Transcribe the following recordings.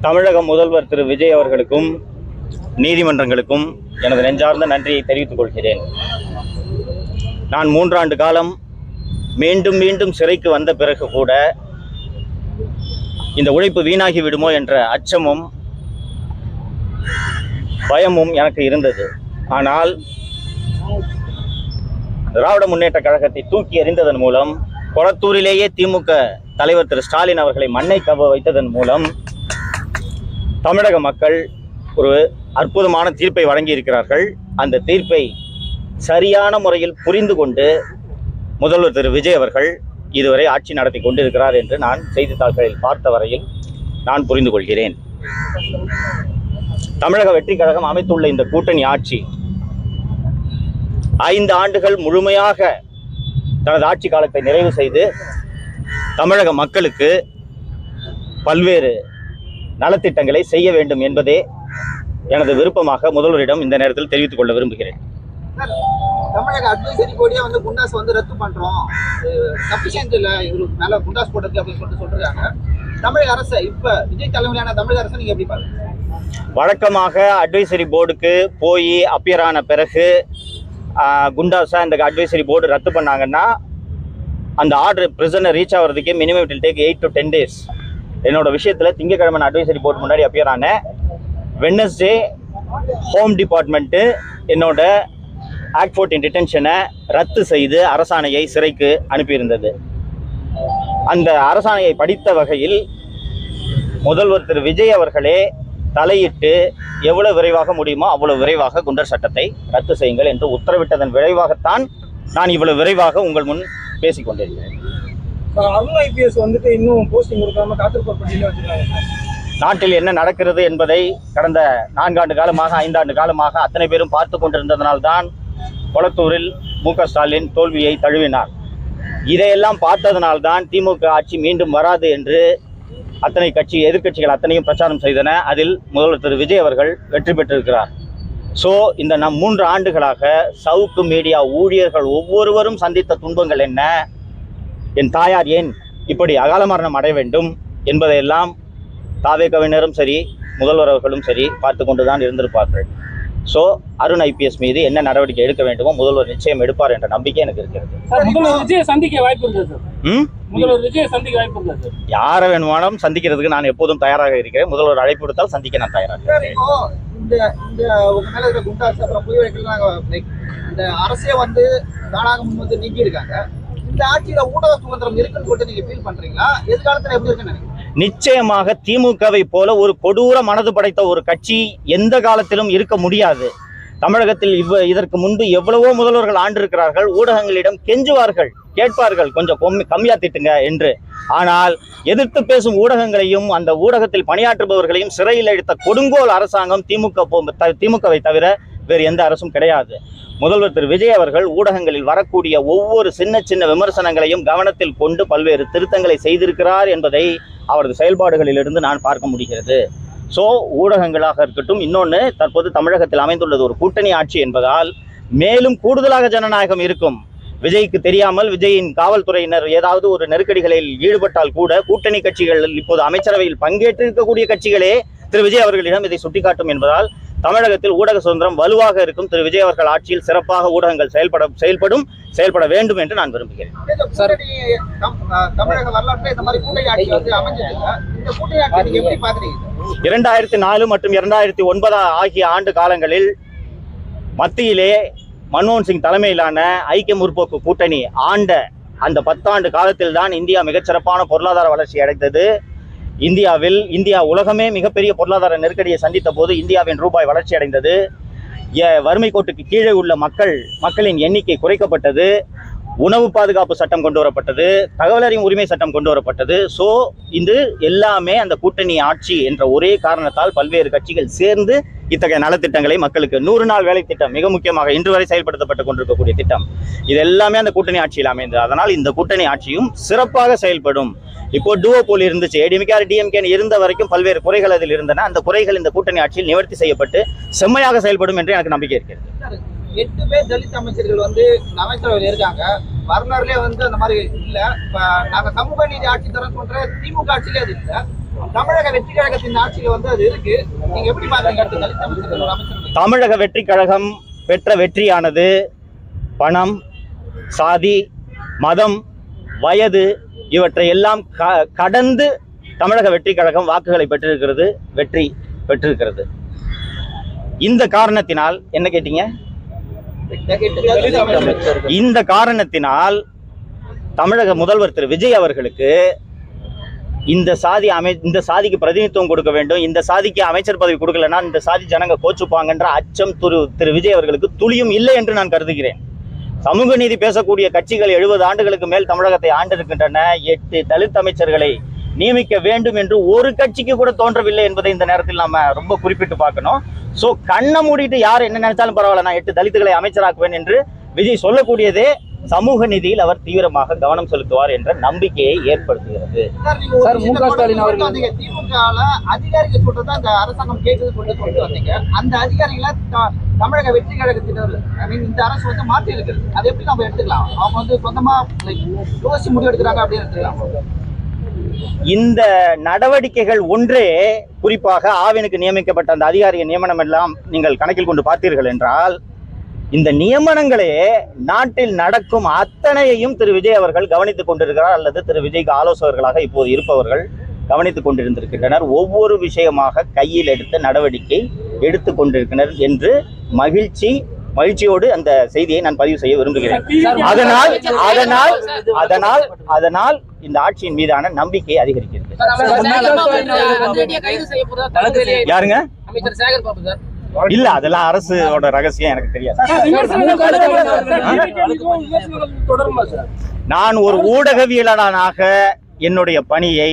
தமிழக முதல்வர் திரு விஜய் அவர்களுக்கும் நீதிமன்றங்களுக்கும் எனது நெஞ்சார்ந்த நன்றியை தெரிவித்துக் கொள்கிறேன். நான் 3 ஆண்டு காலம் மீண்டும் மீண்டும் சிறைக்கு வந்த பிறகு கூட இந்த உழைப்பு வீணாகி விடுமோ என்ற அச்சமும் பயமும் எனக்கு இருந்தது. ஆனால் திராவிட முன்னேற்ற கழகத்தை தூக்கி எறிந்ததன் மூலம், கொளத்தூரிலேயே திமுக தலைவர் திரு ஸ்டாலின் அவர்களை மண்ணை கவ வைத்ததன் மூலம் தமிழக மக்கள் ஒரு அற்புதமான தீர்ப்பை வழங்கி இருக்கிறார்கள். அந்த தீர்ப்பை சரியான முறையில் புரிந்து கொண்டு முதல்வர் திரு விஜய் அவர்கள் இதுவரை ஆட்சி நடத்தி கொண்டிருக்கிறார் என்று நான் செய்தித்தாள்களில் பார்த்த வரையில் நான் புரிந்து கொள்கிறேன். தமிழக வெற்றி கழகம் அமைத்துள்ள இந்த கூட்டணி ஆட்சி 5 ஆண்டுகள் முழுமையாக தனது ஆட்சி காலத்தை நிறைவு செய்து தமிழக மக்களுக்கு பல்வேறு நலத்திட்டங்களை செய்ய வேண்டும் என்பதே எனது விருப்பமாக முதல்வரிடம் இந்த நேரத்தில் தெரிவித்துக் கொள்ள விரும்புகிறேன். தமிழக அட்வைசரி போர்டே குண்டாஸ் ரத்து பண்றோம், சஃபிஷியன்ட் இல்ல இவருக்கு மேல குண்டாஸ் போடுறது அப்படின்னு சொல்றாங்க. தமிழக அரசு இப்ப விஜய் தலைமையிலான தமிழக அரசு நீங்க எப்படி பாருங்க? வழக்கமாக அட்வைசரி போர்டுக்கு போய் அப்பியர் ஆன பிறகு குண்டாஸா இந்த அட்வைசரி போர்டு ரத்து பண்ணாங்கன்னா அந்த ஆர்டர் பிரிசனர் ரீச் ஆகிறதுக்கே minimum it will take 8 to 10 days. என்னோட விஷயத்தில் திங்கக்கிழமை அட்வைசரி போர்டு முன்னாடி அப்பியர் ஆனேன். வெட்னஸ்டே ஹோம் டிபார்ட்மெண்ட்டு என்னோட ஆக்ட் 14 டிடென்ஷனை ரத்து செய்து அரசாணையை சிறைக்கு அனுப்பியிருந்தது. அந்த அரசாணையை படித்த வகையில் முதல்வர் திரு விஜய் அவர்களே தலையிட்டு எவ்வளவு விரைவாக முடியுமோ அவ்வளவு விரைவாக குண்டர் சட்டத்தை ரத்து செய்யுங்கள் என்று உத்தரவிட்டதன் விரைவாகத்தான் நான் இவ்வளவு விரைவாக உங்கள் முன் பேசிக் கொண்டிருக்கிறேன். அருண் IPS இன்னும் போஸ்டிங் கொடுக்காம காத்திருப்பதில் வச்சிருக்காங்க. நாட்டில் என்ன நடக்கிறது என்பதை கடந்த 4 ஆண்டு காலமாக 5 ஆண்டு காலமாக அத்தனை பேரும் பார்த்து கொண்டிருந்ததனால்தான் கொளத்தூரில் மு.க. ஸ்டாலின் தோல்வியை தழுவினார். இதையெல்லாம் பார்த்ததனால்தான் திமுக ஆட்சி மீண்டும் வராது என்று அத்தனை எதிர்க்கட்சிகள் அத்தனையும் பிரச்சாரம் செய்தன. அதில் முதல்வர் திரு விஜய் அவர்கள் வெற்றி பெற்றிருக்கிறார். ஸோ இந்த 3 ஆண்டுகளாக சவுக்கு மீடியா ஊழியர்கள் ஒவ்வொருவரும் சந்தித்த துன்பங்கள் என்ன, என் தாயார் ஏன் இப்படி அகால மரணம் அடைய வேண்டும் என்பதையெல்லாம் தாவேகவினரும் சரி முதல்வர் அவர்களும் சரி பார்த்து கொண்டுதான் இருந்திருப்பார்கள். ஸோ அருண் IPS மீது என்ன நடவடிக்கை எடுக்க வேண்டுமோ முதல்வர் நிச்சயம் எடுப்பார் என்ற நம்பிக்கை எனக்கு இருக்கிறது. யாரை வேணுமானாலும் சந்திக்கிறதுக்கு நான் எப்போதும் தயாராக இருக்கிறேன். முதல்வர் அழைப்பு கொடுத்தால் சந்திக்க நான் தயாராக இருக்கிறேன். அரசே தானாக முன் நீக்கி இருக்காங்க. இந்த ஆட்சியில ஊடக சுதந்திரம் இருக்குன்னு சொல்லிட்டு நீங்க ஃபீல் பண்றீங்களா? எதிர்காலத்துல எப்படி இருக்குன்னு? நிச்சயமாக திமுகவை போல ஒரு கொடூர மனது படைத்த ஒரு கட்சி எந்த காலத்திலும் இருக்க முடியாது. தமிழகத்தில் இதற்கு முன்பு எவ்வளவோ முதல்வர்கள் ஆண்டிருக்கிறார்கள். ஊடகங்களிடம் கெஞ்சுவார்கள், கேட்பார்கள், கொஞ்சம் கம்மியா திட்டுங்க என்று. ஆனால் எதிர்த்து பேசும் ஊடகங்களையும் அந்த ஊடகத்தில் பணியாற்றுபவர்களையும் சிறையில் அடைத்த கொடுங்கோல் அரசாங்கம் திமுகவை தவிர வேறு எந்த அரசும் கிடையாது. முதல்வர் திரு விஜய் அவர்கள் ஊடகங்களில் வரக்கூடிய ஒவ்வொரு சின்ன சின்ன விமர்சனங்களையும் கவனத்தில் கொண்டு பல்வேறு திருத்தங்களை செய்திருக்கிறார் என்பதை அவரது செயல்பாடுகளிலிருந்து நான் பார்க்க முடிகிறது. ஸோ ஊடகங்களாக இருக்கட்டும், இன்னொன்று தற்போது தமிழகத்தில் அமைந்துள்ளது ஒரு கூட்டணி ஆட்சி என்பதால் மேலும் கூடுதலாக ஜனநாயகம் இருக்கும். விஜய்க்கு தெரியாமல் விஜயின் காவல்துறையினர் ஏதாவது ஒரு நெருக்கடிகளில் ஈடுபட்டால் கூட கூட்டணி கட்சிகள் இப்போது அமைச்சரவையில் பங்கேற்றிருக்கக்கூடிய கட்சிகளே திரு விஜய் அவர்களிடம் இதை சுட்டிக்காட்டும் என்பதால் தமிழகத்தில் ஊடக சுதந்திரம் வலுவாக இருக்கும். திரு விஜய் அவர்கள் ஆட்சியில் சிறப்பாக ஊடகங்கள் செயல்பட வேண்டும் என்று நான் விரும்புகிறேன். 2004 மற்றும் 2009 ஆகிய ஆண்டு காலங்களில் மத்தியிலே மன்மோகன் சிங் தலைமையிலான ஐக்கிய முற்போக்கு கூட்டணி ஆண்ட அந்த 10 ஆண்டு காலத்தில் தான் இந்தியா மிகச்சிறப்பான பொருளாதார வளர்ச்சி அடைந்தது. இந்தியா உலகமே மிகப்பெரிய பொருளாதார நெருக்கடியை சந்தித்த போது இந்தியாவின் ரூபாய் வளர்ச்சி அடைந்தது. வறுமை கோட்டுக்கு கீழே உள்ள மக்களின் எண்ணிக்கை குறைக்கப்பட்டது. உணவு பாதுகாப்பு சட்டம் கொண்டு வரப்பட்டது. தகவல் அறியும் உரிமை சட்டம் கொண்டு வரப்பட்டது. ஸோ இது எல்லாமே அந்த கூட்டணி ஆட்சி என்ற ஒரே காரணத்தால் பல்வேறு கட்சிகள் சேர்ந்து இத்தகைய நலத்திட்டங்களை மக்களுக்கு 100 நாள் வேலை திட்டம் மிக முக்கியமாக இன்று வரை செயல்படுத்தப்பட்டு கொண்டிருக்கக்கூடிய திட்டம், இது எல்லாமே அந்த கூட்டணி ஆட்சியில் அமைந்தது. அதனால் இந்த கூட்டணி ஆட்சியும் சிறப்பாக செயல்படும். இப்போ டூவோபோல் இருந்துச்சு, ஏடிஎம்கே டிஎம்கே இருந்த வரைக்கும் பல்வேறு குறைகள் அதில் இருந்தன. அந்த குறைகள் இந்த கூட்டணி ஆட்சியில் நிவர்த்தி செய்யப்பட்டு செம்மையாக செயல்படும் என்று எனக்கு நம்பிக்கை இருக்கிறது. 8 பேர் தலித் அமைச்சர்கள் அமைச்சரவையில் இருக்காங்க. வரலாறுலேயே அந்த மாதிரி இல்லை. இப்போ நாங்கள் சமூக நீதி ஆட்சி தரம் சொல்ற திமுக ஆட்சியிலே அது இல்லை. தமிழக வெற்றி கழகத்தின் ஆட்சியில வந்து அது இருக்கு. நீங்க எப்படி பாக்குறீங்க? அடுத்த தலித் அமைச்சர்கள் ஒரு அமைச்சர் தமிழக வெற்றி கழகம் பெற்ற வெற்றியானது பணம், சாதி, மதம், வயது இவற்றை எல்லாம் கடந்து தமிழக வெற்றி கழகம் வாக்குகளை பெற்றிருக்கிறது, வெற்றி பெற்றிருக்கிறது. இந்த காரணத்தினால் என்ன கேட்டீங்க? இந்த காரணத்தினால் தமிழக முதல்வர் திரு விஜய் அவர்களுக்கு இந்த சாதிக்கு பிரதிநிதித்துவம் கொடுக்க வேண்டும், இந்த சாதிக்கு அமைச்சர் பதவி கொடுக்கலன்னா இந்த சாதி ஜனங்க கோச்சுப்பாங்கன்ற அச்சம் திரு விஜய் அவர்களுக்கு துளியும் இல்லை என்று நான் கருதுகிறேன். சமூக நீதி பேசக்கூடிய கட்சிகள் 70 ஆண்டுகளுக்கு மேல் தமிழகத்தை ஆண்டிருக்கின்றன. 8 தலித் அமைச்சர்களை நியமிக்க வேண்டும் என்று ஒரு கட்சிக்கு கூட தோன்றவில்லை என்பதை இந்த நேரத்தில் நாம ரொம்ப குறிப்பிட்டு பார்க்கணும். சோ கண்ணை மூடிட்டு யார் என்ன நினைச்சாலும் பரவாயில்ல, நான் 8 தலித்துகளை அமைச்சராக்குவேன் என்று விஜய் சொல்லக்கூடியதே சமூக நீதியில் அவர் தீவிரமாக கவனம் செலுத்துவார் என்ற நம்பிக்கையை ஏற்படுத்துகிறது. சார், மு.க. ஸ்டாலின் அவர்கள் திமுக அதிகாரிகள் சொல்றதா இந்த அரசாங்கம் கேட்குது சொல்லிட்டு வந்தீங்க. அந்த அதிகாரிகளை தமிழக வெற்றி கழகத்தினர் இந்த அரசு வந்து மாற்றி இருக்கிறது. அதை எப்படி நம்ம எடுத்துக்கலாம்? அவங்க வந்து சொந்தமா யோசிச்சு முடிவு எடுக்கிறாங்க அப்படின்னு எடுத்துக்கலாம். இந்த நடவடிக்கைகள் ஒன்றே, குறிப்பாக ஆவினுக்கு நியமிக்கப்பட்ட அந்த அதிகாரிய நியமனம் எல்லாம் நீங்கள் கணக்கில் கொண்டு பார்த்தீர்கள் என்றால், இந்த நியமனங்களே நாட்டில் நடக்கும் அத்தனையையும் திரு விஜய் அவர்கள் கவனித்துக் கொண்டிருக்கிறார், அல்லது திரு விஜய்க்கு ஆலோசகர்களாக இப்போது இருப்பவர்கள் கவனித்துக் கொண்டிருந்திருக்கின்றனர். ஒவ்வொரு விஷயமாக கையில் எடுத்த நடவடிக்கை எடுத்துக் கொண்டிருக்கின்றனர் என்று மகிழ்ச்சியோடு அந்த செய்தியை நான் பதிவு செய்ய விரும்புகிறேன். அதனால் இந்த ஆட்சியின் மீதான நம்பிக்கை அதிகரிக்கிறது. யாருங்க? இல்ல, அதெல்லாம் அரசோட ரகசியம், எனக்கு தெரியாது. நான் ஒரு ஊடகவியலாளனாக என்னுடைய பணியை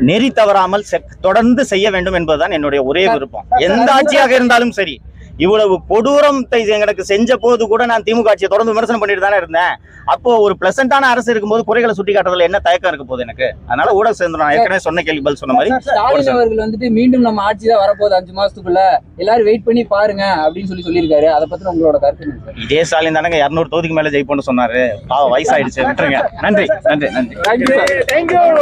நெறி தவறாமல் தொடர்ந்து செய்ய வேண்டும் என்பதுதான் என்னுடைய ஒரே விருப்பம். எந்த ஆட்சியாக இருந்தாலும் சரி. இவ்வளவு கொடூரத்தை எனக்கு செஞ்ச போது கூட நான் திமுக ஆட்சியை தொடர்ந்து விமர்சனம் பண்ணிட்டு தானே இருந்தேன். அப்போ ஒரு பிளசண்டான அரசு இருக்கும்போது குறைகளை சுட்டி காட்டுறதுல என்ன தயக்கம் இருக்க போகுது எனக்கு? அதனால ஊடக சேர்ந்து நான் ஏற்கனவே சொன்ன கேள்வி பதில் சொன்ன மாதிரி ஸ்டாலின் அவர்கள் வந்துட்டு மீண்டும் நம்ம ஆட்சி தான் வரப்போகுது 5 மாசத்துக்குள்ள, எல்லாரும் வெயிட் பண்ணி பாருங்க அப்படின்னு சொல்லியிருக்காரு. அதை பத்தி உங்களோட கருத்து? இதே ஸ்டாலின் தானங்க 200 தொகுதிக்கு மேல ஜெயிப்போம்னு சொன்னாரு. வயசாயிடுச்சு, விட்டுருங்க. நன்றி.